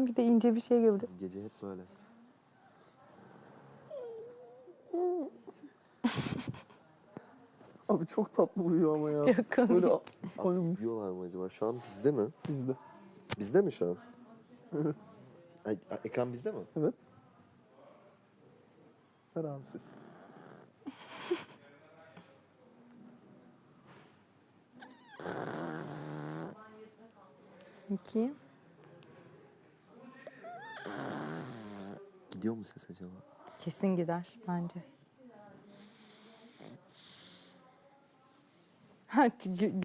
Bir de ince bir şey gördüm. Gece hep böyle. Abi çok tatlı uyuyor ama ya. Çok komik. Böyle Abi, diyorlar mı acaba? Şu an bizde mi? bizde. Bizde mi şu an? Evet. Ekran bizde mi? Evet. Ver abi siz. İki. Gidiyor mu ses acaba? Kesin gider bence. Ha,